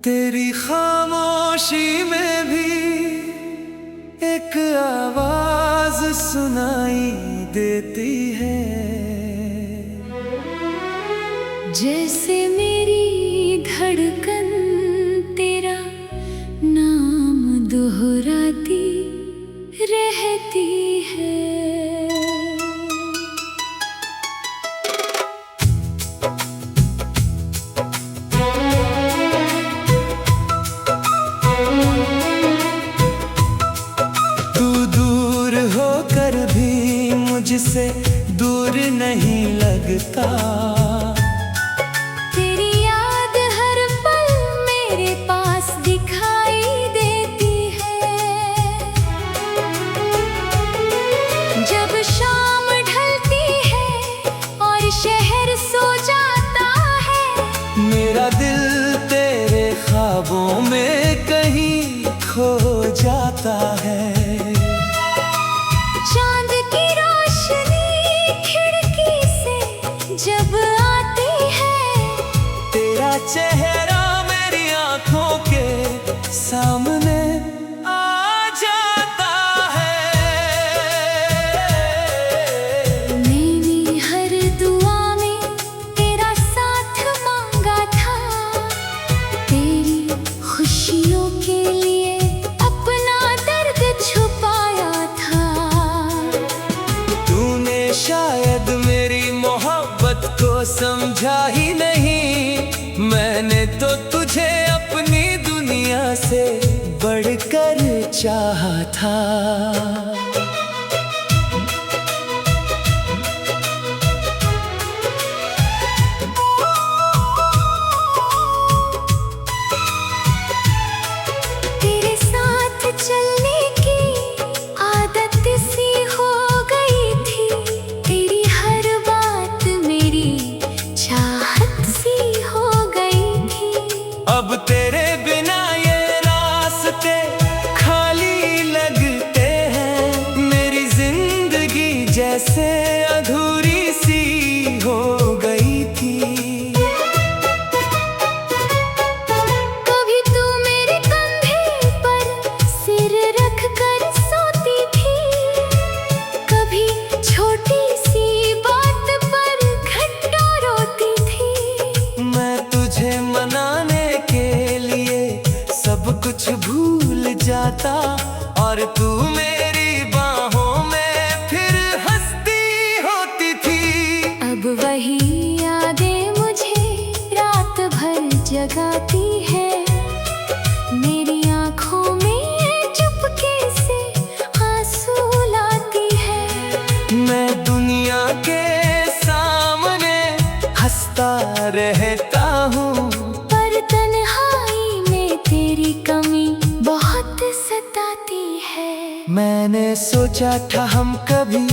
तेरी खामोशी में भी एक आवाज सुनाई देती है, जैसे मेरी धड़कन तेरा नाम दोहराती रहती है। मुझसे दूर नहीं लगता, तेरी याद हर पल मेरे पास दिखाई देती है। जब शाम ढलती है और शहर सो जाता है, मेरा दिल तेरे ख्वाबों में कहीं खो जाता है। चांद की जब आती है, तेरा चेहरा मेरी आंखों के सामने आ जाता है। मैंने हर दुआ में तेरा साथ मांगा था, तेरी खुशियों के लिए अपना दर्द छुपाया था। तूने शायद मेरी मोहब्बत को समझा ही नहीं, मैंने तो तुझे अपनी दुनिया से बढ़कर चाहा था। तेरे साथ चलने की आदत सी हो गई थी, तेरी हर बात मेरी चाहत सी हो गई थी। अब तेरे बिना ये रास्ते खाली लगते हैं, मेरी जिंदगी जैसे अधूरी सी हो गई थी। कभी तू मेरे कंधे पर सिर रख कर सोती थी, कभी छोटी सी बात पर घंटों रोती थी। मैं तुझे मनाने के लिए सब कुछ भूल जाता, और तू मेरी बाहों में फिर हंसती होती थी। अब वही यादें मुझे रात भर जगाती है, मेरी आंखों में चुपके से आंसू लाती है। मैं दुनिया के सामने हंसता रहता हूँ, पर तन्हाई में तेरी कमी बहुत सताती है। मैंने सोचा था हम कभी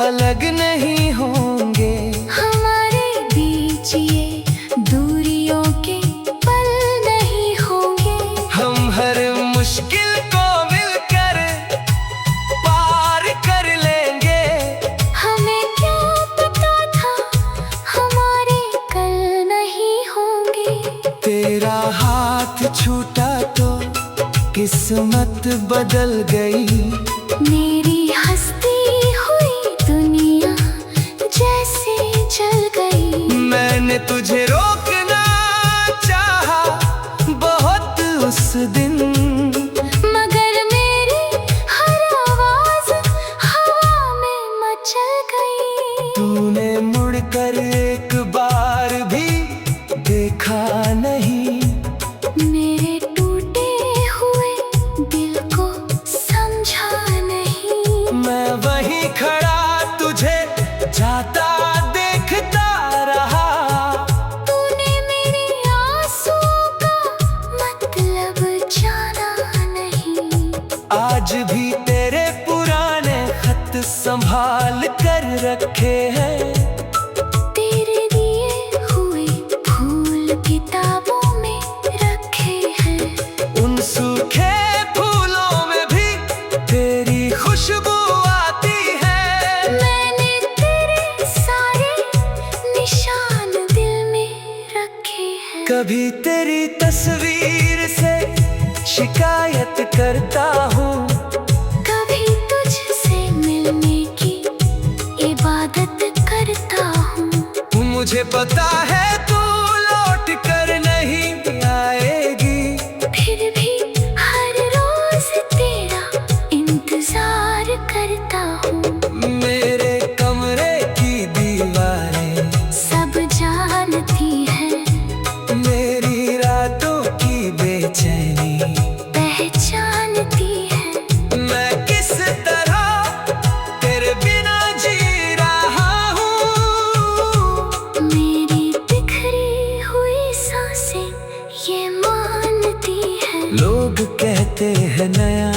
अलग नहीं होंगे, हमारे बीच ये दूरियों के पल नहीं होंगे। हम हर मुश्किल को मिलकर पार कर लेंगे। हमें क्या पता था हमारे कल नहीं होंगे। तेरा हाथ छूटा तो किस्मत बदल गई, मेरी हंसती हुई दुनिया जैसे चल गई। मैंने तुझे रोकना चाहा बहुत उस दिन, मगर मेरी हर आवाज हवा में मचल गई। तूने मुड़कर एक बार भी देखा नहीं, मेरे टूटे हुए दिल को समझा नहीं। मैं वहीं खड़ा तुझे जाता देखता रहा। तूने मेरे आंसुओं का मतलब जाना नहीं। आज भी तेरे पुराने खत संभाल कर रखे हैं, तेरे दिए हुए फूल किताबों में रखे हैं। उन सूखे फूलों में भी तेरी खुशबू आती है। मैंने तेरे सारे निशान दिल में रखे हैं। कभी तेरी तस्वीर से शिकायत करता हूँ, कभी तुझसे मिलने की इबादत करता हूँ। मुझे पता है तू लौट कर नहीं आएगी, फिर भी हर रोज तेरा इंतजार करता हूँ। मेरे कमरे की दीवारें सब जानती है, मेरी रातों की बेचैनी पहचानती है। मैं किस तरह तेरे बिना जी रहा हूँ। मेरी बिखरी हुई सांसें ये मानती है। लोग कहते हैं नया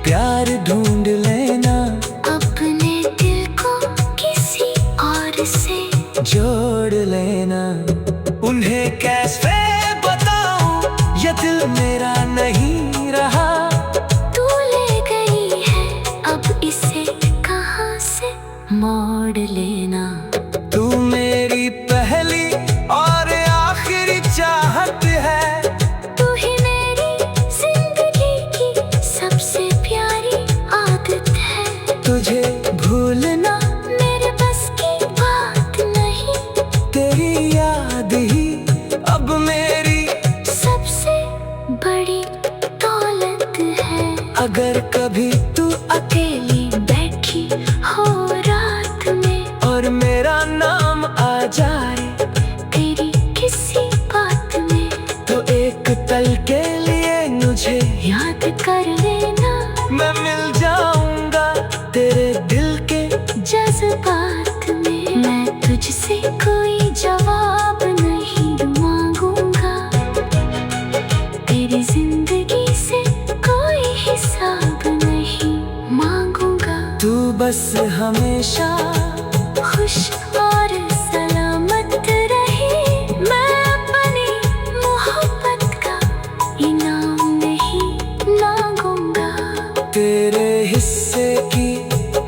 प्यार ढूंढ लेना, अपने दिल को किसी और से जोड़ लेना। उन्हें कैसे बताऊं ये दिल मेरा नहीं रहा। तू ले गई है, अब इसे कहाँ से मोड़ लेना। तू मेरी पहली और आखिरी चाहत है, तू ही मेरी जिंदगी की सबसे प्यारी आदत है। तुझे भूलना मेरे बस की बात नहीं, तेरी याद ही अब मेरी सबसे बड़ी दौलत है। अगर कभी तू अकेली बैठी हो रात में और मेरा नाम आ जाए तेरी किसी बात में, तो एक पल के लिए मुझे याद कर लेना। मैं मिल जाऊंगा तेरे दिल के जज्बात में मैं तुझसे कोई जवाब नहीं मांगूंगा, तेरी जिंदगी से कोई हिसाब नहीं मांगूंगा। तू बस हमेशा खुश और सलामत रहे, मैं अपनी मोहब्बत का इनाम नहीं मांगूंगा। तेरे हिस्से की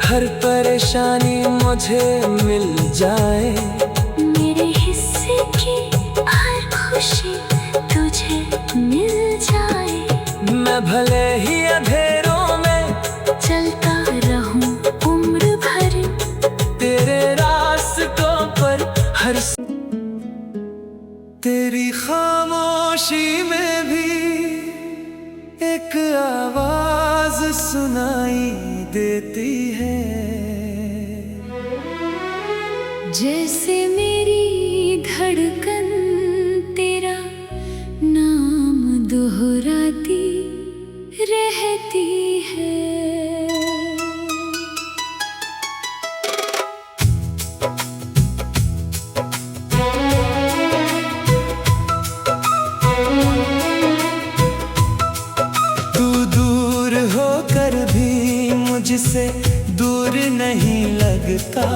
हर परेशानी मुझे मिल जाए, मेरे हिस्से की हर खुशी तुझे मिल जाए। मैं भले ही अंधेरों में चलता रहूं उम्र भर, तेरे रास्तों पर हर तेरी खामोशी में भी एक आवाज सुनाई देती है। जैसे मेरी धड़कन तेरा नाम दोहराती रहती है। तू दूर होकर भी मुझसे दूर नहीं लगता,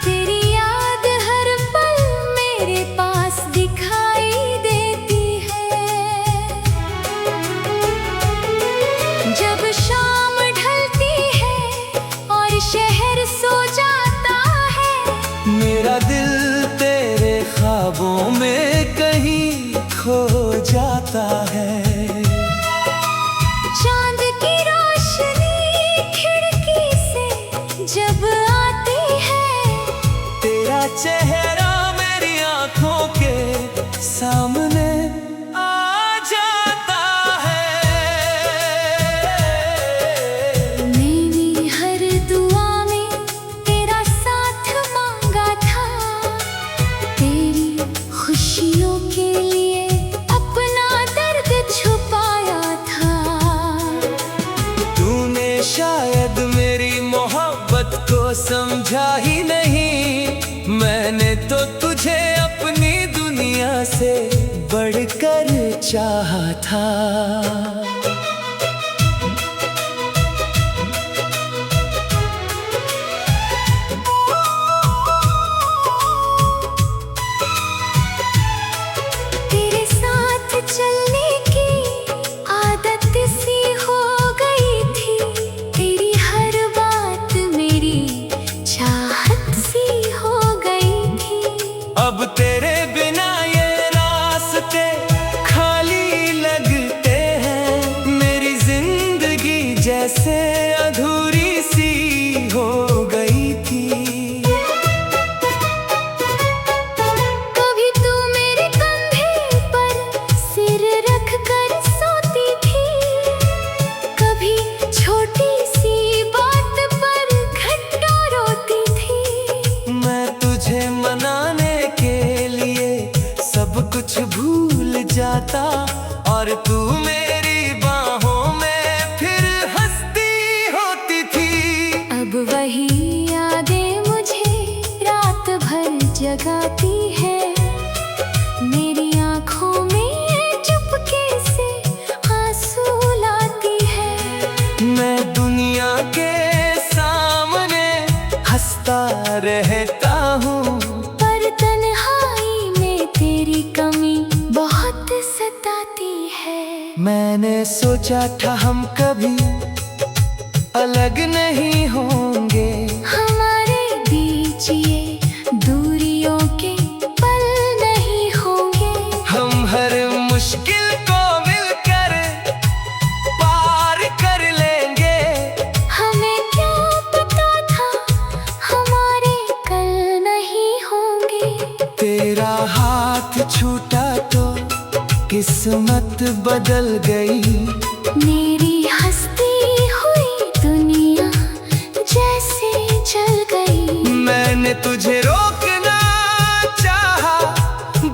तेरी याद हर पल मेरे पास दिखाई देती है। जब शाम ढलती है और शहर सो जाता है, मेरा दिल तेरे ख्वाबों में कहीं खो जाता है। चांद की रोशनी खिड़की से जब आती है, तेरा चेहरा मेरी आंखों के सामने आ जाता है। मैंने हर दुआ में तेरा साथ मांगा था, तेरी खुशियों के लिए अपना दर्द छुपाया था। तूने शायद मेरी मोहब्बत को समझा ही नहीं, मैंने तो तुझे अपनी दुनिया से बढ़कर चाहा था। तेरे साथ चलने की आदत सी हो गई थी, तेरी हर बात मेरी चाहत सी हो गई थी। अब तेरे कुछ भूल जाता और तू मेरी बाहों में फिर हंसती होती थी। अब वही यादें मुझे रात भर जगाती है, मेरी आँखों में चुपके से आंसू लाती है। मैं दुनिया के सामने हंसता रहता हूँ, पर तन्हाई में तेरी कमी बहुत सताती है। मैंने सोचा था हम कभी अलग नहीं होंगे, हमारे बीच ये दूरियों के पल नहीं होंगे। हम हर मुश्किल को मिलकर पार कर लेंगे। हमें क्या पता था हमारे कल नहीं होंगे। तेरा हाथ छूटा तो किस्मत बदल गई, मेरी हंसती हुई दुनिया जैसे जल गई। मैंने तुझे रोकना चाहा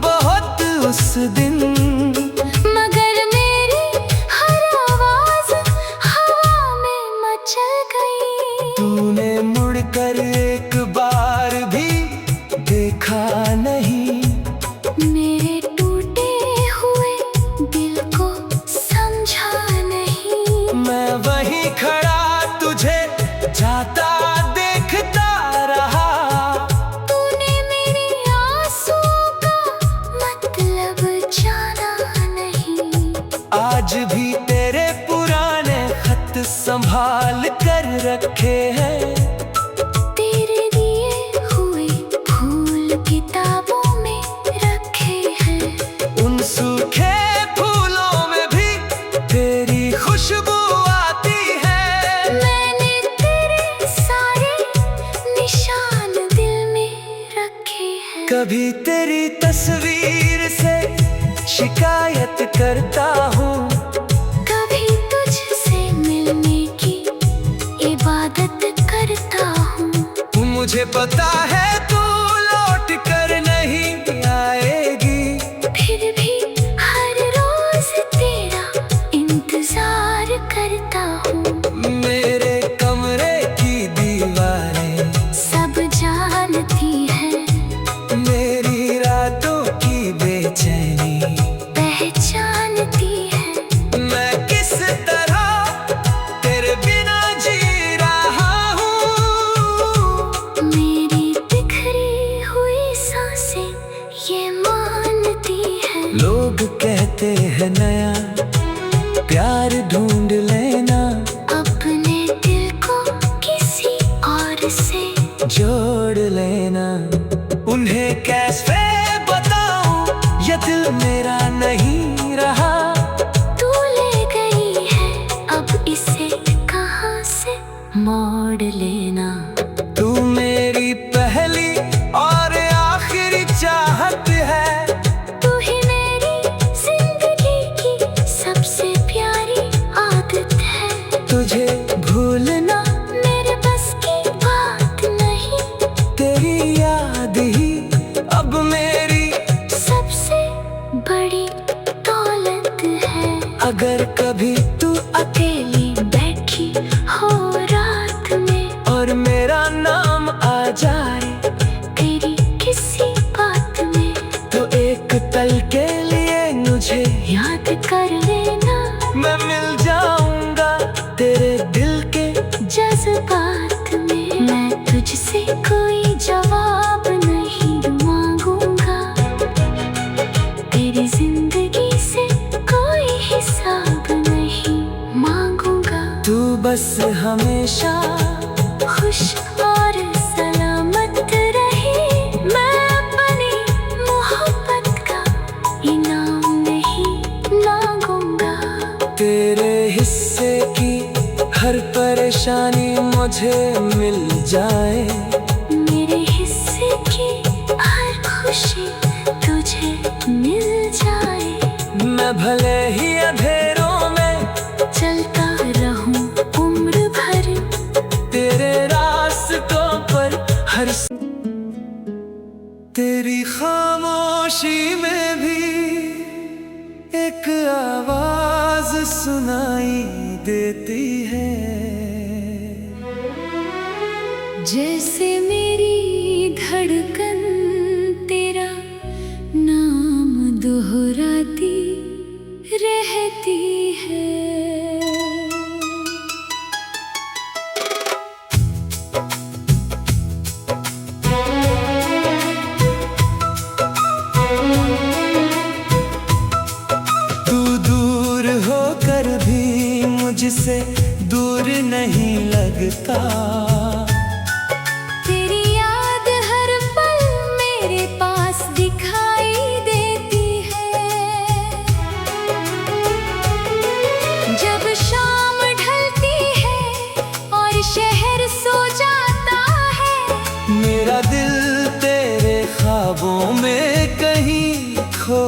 बहुत उस दिन, मगर मेरी हर आवाज हवा में मचल गई। तूने मुड़कर एक बार भी देखा नहीं, मेरे टूटे हुए दिल को समझा नहीं। मैं वहीं खड़ा तुझे जाता देखता रहा। तूने मेरे आंसुओं का मतलब जाना नहीं। आज भी तेरे पुराने खत संभाल कर रखे हैं, तेरे दिए हुए फूल किताबों में रखे हैं। उन सूखे फूलों में भी तेरी खुशबू आती है। मैंने तेरे सारे निशान दिल में रखे हैं। कभी तेरी तस्वीर से शिकायत करता हूँ, कभी तुझसे मिलने की इबादत करता हूँ। मुझे पता है तू लौट कर नहीं आएगी, फिर भी हर रोज तेरा इंतजार करता हूँ। मेरे कमरे की दीवारें सब जानती है, मेरी रातों की बेचैनी पहचानती है। मैं किस तरह तेरे बिना जी रहा हूँ। मेरी बिखरी हुई सांसें ये मानती है। लोग कहते हैं नया प्यार ढूंढ लेना, अपने दिल को किसी और से जोड़ लेना। उन्हें कैसे बताऊं ये दिल मेरा नहीं रहा। तू ले गई है, अब इसे कहाँ से मोड़ लेना। तू मेरी पहली और आखिरी चाहत है, तू ही मेरी जिंदगी की सबसे प्यारी आदत है। तुझे भूलना मेरे बस की बात नहीं, तेरी याद ही अब मेरी सबसे बड़ी दौलत है। अगर कभी तू अकेली बैठी हो रात में, और मेरा नाम आ जाए तेरी किसी बात में, तो एक पल के लिए मुझे याद कर लेना। मैं मिल जाऊंगा तेरे दिल के जज्बात में मैं तुझसे कोई जवाब नहीं मांगूंगा, तेरी जिंदगी से कोई हिसाब नहीं मांगूंगा। तू बस हमेशा खुश और सलामत रहे, मैं अपनी मोहब्बत का इनाम नहीं मांगूंगा। तेरे हिस्से की हर परेशानी मुझे मिल जाए, मेरे हिस्से की हर खुशी तुझे मिल जाए। मैं भले ही अंधेरों में चलता रहूं उम्र भर, तेरे रास्तों पर हर तेरे तेरी खामोशी में भी एक आवाज सुनाई देती है, जैसे मेरी धड़कन तेरा नाम दोहराती रहती है। मुझसे दूर नहीं लगता, तेरी याद हर पल मेरे पास दिखाई देती है। जब शाम ढलती है और शहर सो जाता है, मेरा दिल तेरे ख्वाबों में कहीं खो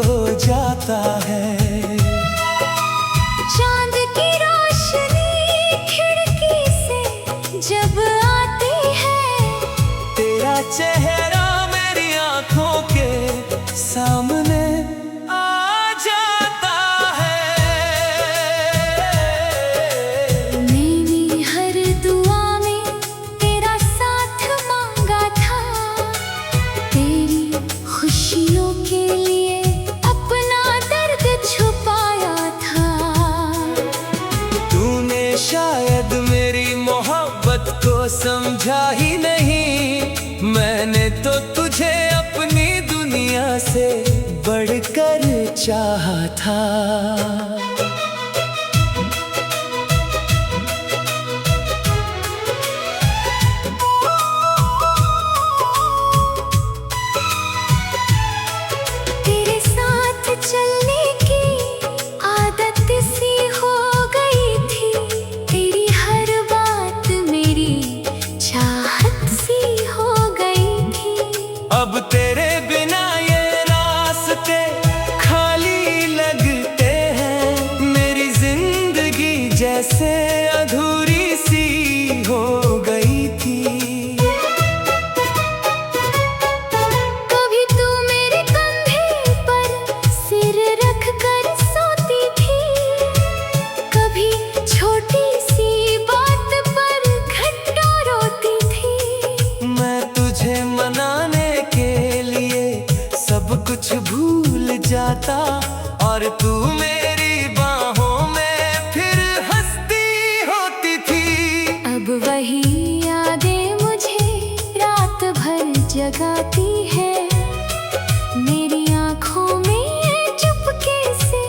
जाता है। चांद की जब आती है, तेरा चेहरा मेरी आंखों के सामने आ जाता है। मैंने हर दुआ में तेरा साथ मांगा था, तेरी खुशियों के लिए अपना दर्द छुपाया था। तूने शायद मेरी मोहब्बत को समझा ही नहीं, मैंने तो तुझे अपनी दुनिया से बढ़कर चाहा था। तेरे साथ चलने की आदत सी हो गई थी, तेरी हर बात मेरी चाहत सी हो गई थी। अब तेरे बिना ये रास्ते खाली लगते हैं, मेरी जिंदगी जैसे अधूरी सी हो गई थी। कभी तू मेरे कंधे पर सिर रख कर सोती थी, कभी छोटी सी बात पर घंटों रोती थी। मैं तुझे मनाने के लिए सब कुछ भूल जाता, और तू मेरी बाहों में फिर हंसती होती थी। अब वही यादें मुझे रात भर जगाती है, मेरी आंखों में चुपके से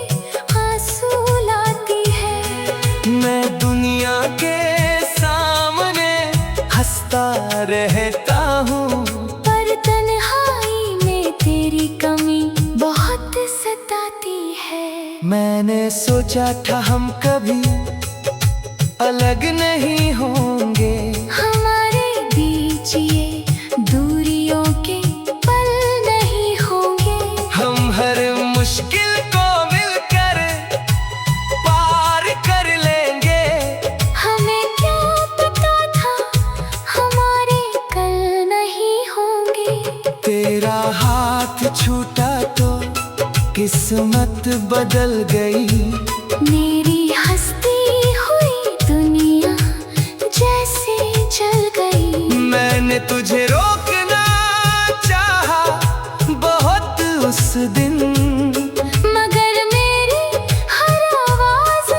आंसू लाती है। मैं दुनिया के सामने हंसता रहता हूँ, पर तन्हाई में तेरी कमी बहुत सताती है। मैंने सोचा था हम कभी अलग नहीं होंगे, हमारे बीच ये दूरियों के पल नहीं होंगे। हम हर मुश्किल को मिलकर पार कर लेंगे। हमें क्या पता था हमारे कल नहीं होंगे। तेरा हाथ छूटा तो किस्मत बदल गई, मेरी हंसती हुई दुनिया जैसे जल गई। मैंने तुझे रोकना चाहा बहुत उस दिन, मगर मेरी हर आवाज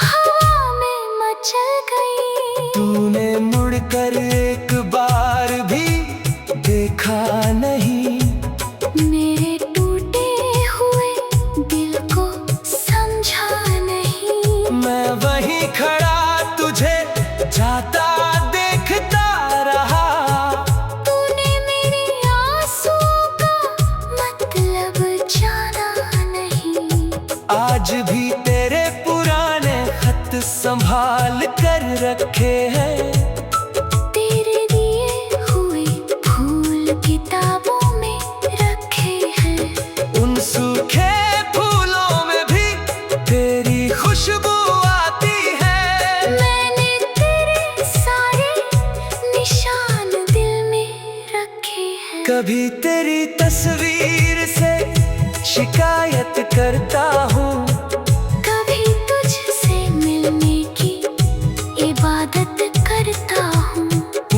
हवा में मचल गई। तूने मुड़कर एक बार भी देखा नहीं, मेरे टूटे हुए दिल को समझा नहीं। मैं वहीं खड़ा तुझे जाता देखता रहा। तूने मेरे आंसुओं का मतलब जाना नहीं। आज भी तेरे पुराने खत संभाल कर रखे हैं, तेरे दिए हुए फूल किताबों में रखे हैं। उन सूखे फूलों में भी तेरी खुशबू आती है। मैंने तेरे सारे निशान दिल में रखे हैं। कभी तेरी तस्वीर शिकायत करता हूँ। कभी तुझसे मिलने की इबादत करता हूँ।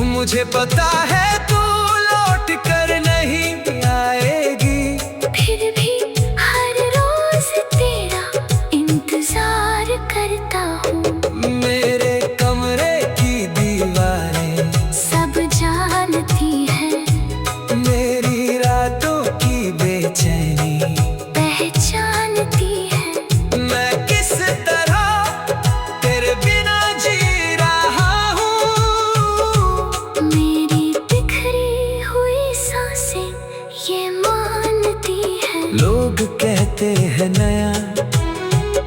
मुझे पता है तू लौट कर नहीं आएगी, फिर भी हर रोज तेरा इंतजार करता हूँ। मेरे कमरे की दीवारें सब जानती है, मेरी रातों की बेचैनी पहचानती है। मैं किस तरह तेरे बिना जी रहा हूँ। मेरी बिखरी हुई सांसें ये मानती है। लोग कहते हैं नया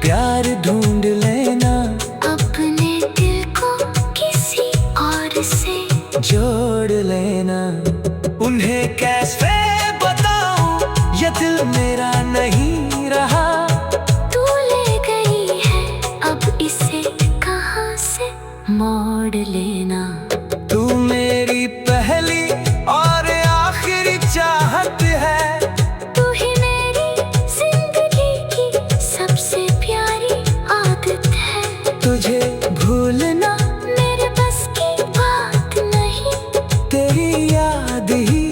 प्यार ढूंढ लेना, अपने दिल को किसी और से जोड़ लेना। उन्हें कैसे बताऊं ये दिल मेरा नहीं रहा। तू ले गई है, अब इसे कहाँ से मोड़ लेना। तू मेरी पहली और आखिरी चाहत है, तू ही मेरी जिंदगी की सबसे प्यारी आदत है। तुझे भूलना मेरे बस की बात नहीं, तेरी याद ही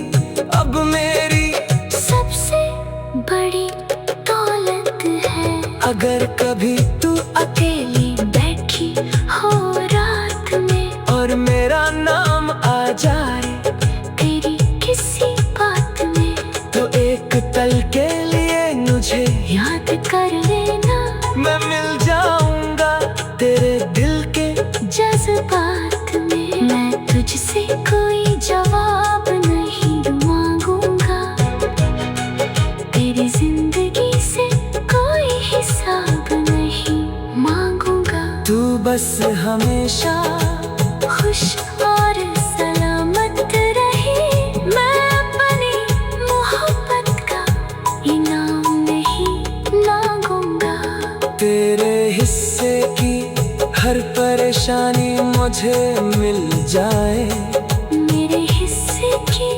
अब मेरी सबसे बड़ी दौलत है। अगर कभी तू अकेली बैठी हो रात में और मेरा नाम आ जाए तेरी किसी बात में, तो एक पल के लिए मुझे याद कर लेना। मैं मिल जाऊंगा तेरे दिल के जज्बात में मैं तुझसे कोई जवाब नहीं मांगूंगा, तेरी जिंदगी से कोई हिसाब नहीं मांगूंगा। तू बस हमेशा खुश और सलामत रहे, मैं अपनी मोहब्बत का इनाम नहीं मांगूंगा। तेरे हिस्से की हर परेशानी मुझे मिल जाए, मेरे हिस्से की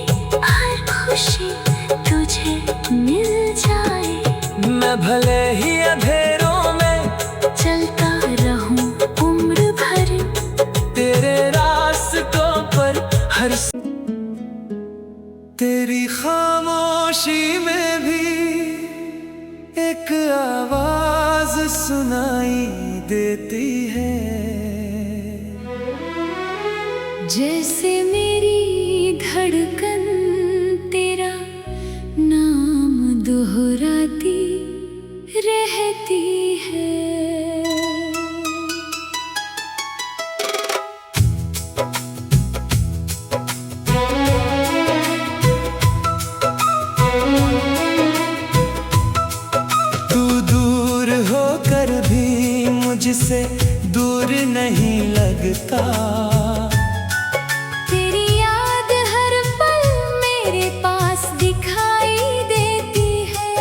हर खुशी तुझे मिल जाए। मैं भले ही अंधेरों में चलता रहूं उम्र भर, तेरे रास्तों पर हर तेरी खामोशी में भी एक आवाज सुनाई देती है। जैसे मेरी धड़कन तेरा नाम दोहराती रहती है। तू दूर होकर भी मुझसे दूर नहीं लगता, तेरी याद हर पल मेरे पास दिखाई देती है।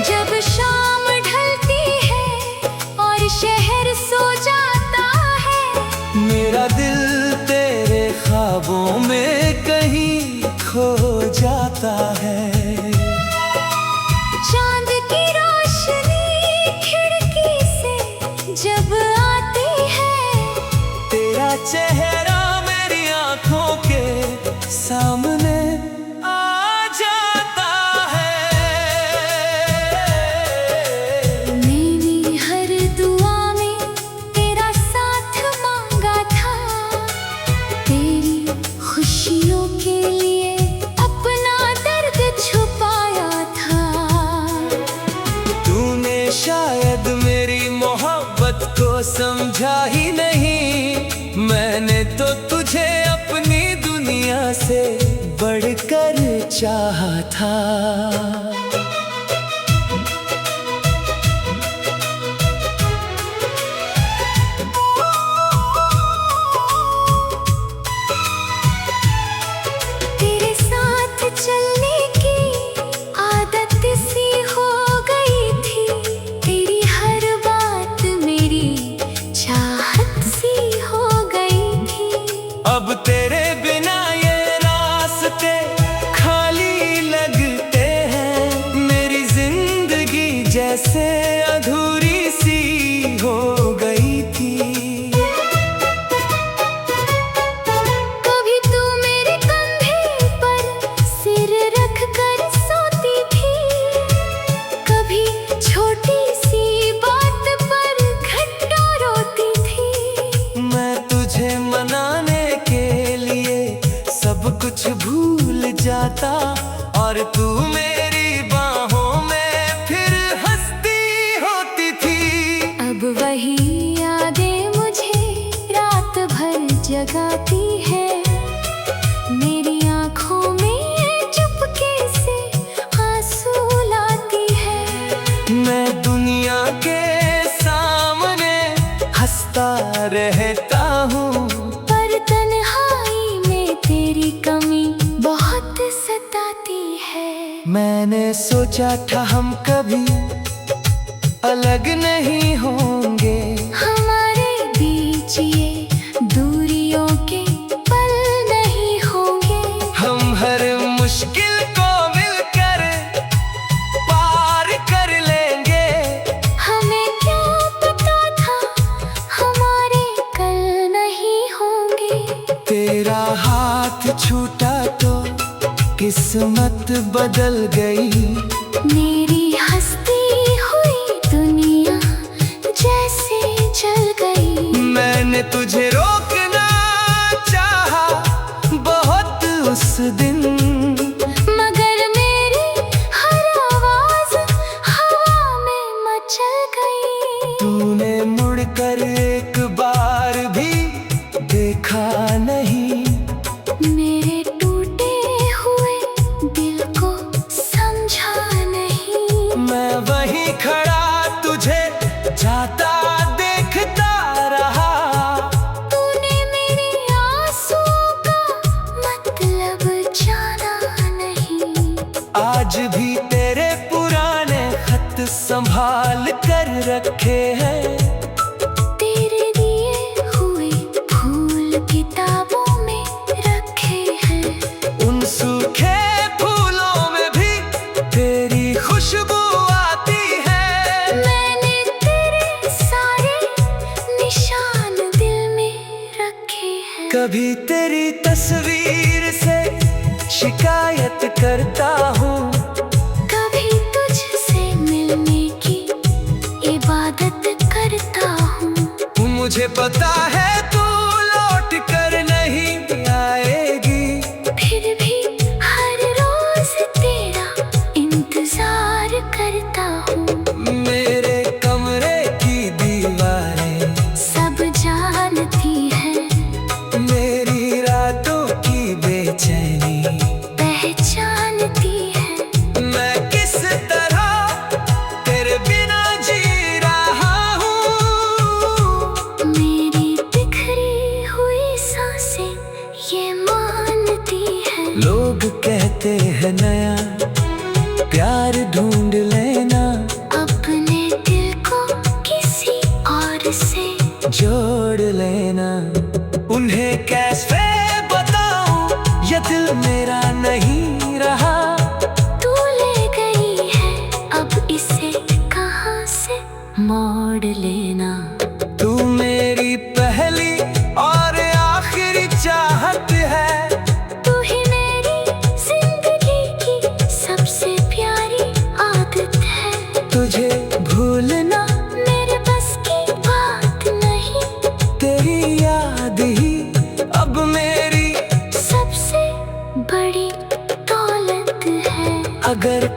जब शाम ढलती है और शहर सो जाता है, मेरा दिल तेरे ख्वाबों में कहीं खो जाता है। चांद की रोशनी खिड़की से जब आती है, तेरा चेहरा मेरी आंखों के सामने आ जाता है। मैंने हर दुआ में तेरा साथ मांगा था, तेरी खुशियों के लिए अपना दर्द छुपाया था। तूने शायद मेरी मोहब्बत को समझा ही नहीं, मैंने तो तुझे अपनी दुनिया से बढ़कर चाहा था। तेरे साथ चलने की आदत सी हो गई थी, तेरी हर बात मेरी चाहत सी हो गई थी। अब तेरे बिना ये रास्ते खाली जाता और तू मेरी बाहों में फिर हंसती होती थी। अब वही यादें मुझे रात भर जगाती है, मेरी आँखों में चुपके से आंसू लाती है। मैं दुनिया के सामने हंसता रहता हूँ, पर तन्हाई में तेरी कमी बहुत सताती है। मैंने सोचा था हम कभी अलग नहीं होंगे, हमारे बीच ये दूरियों के पल नहीं होंगे। हम हर मुश्किल को मिलकर पार कर लेंगे। हमें क्या पता था हमारे कल नहीं होंगे। तेरा हाथ छूटा तो किस्मत बदल गई, मेरी हंसती हुई दुनिया जैसे जल गई। मैंने तुझे रोकना चाहा बहुत उस दिन, मगर मेरी हर आवाज हवा में मचल गई। तूने मुड़कर एक बार भी देखा नहीं, मेरे टूटे हुए दिल को समझा नहीं। मैं वहीं खड़ा तुझे जाता देखता रहा। तूने मेरे आंसुओं का मतलब जाना नहीं। आज भी तेरे पुराने खत संभाल कर रखे हैं, तेरे दिए हुए फूल किताबों में रखे हैं। उन सूखे फूलों में भी तेरी खुशबू आती है। मैंने तेरे सारे निशान दिल में रखे हैं। कभी तेरी तस्वीर से शिकायत करता हूँ, कभी तुझसे मिलने की इबादत करता हूँ। मुझे पता है तू लौट कर नहीं आएगी, फिर भी हर रोज तेरा इंतजार करता हूँ। मेरे कमरे की दीवारें सब जानती है, मेरी रातों की बेचैनी पहचानती है। मैं किस तरह तेरे बिना जी रहा हूँ। मेरी बिखरी हुई सांसें ये मानती है। लोग कहते हैं नया प्यार ढूंढ लेना, अपने दिल को किसी और से जोड़ लेना। उन्हें कैसे बताऊं ये दिल मेरा नहीं रहा। तू ले गई है, अब इसे कहाँ से मोड़ लेना। तू मेरी पहली और आखिरी चाहत है, तू ही मेरी जिंदगी की सबसे प्यारी आदत है। तुझे भूलना मेरे बस की बात नहीं, तेरी याद ही अब मेरी सबसे बड़ी दौलत है। अगर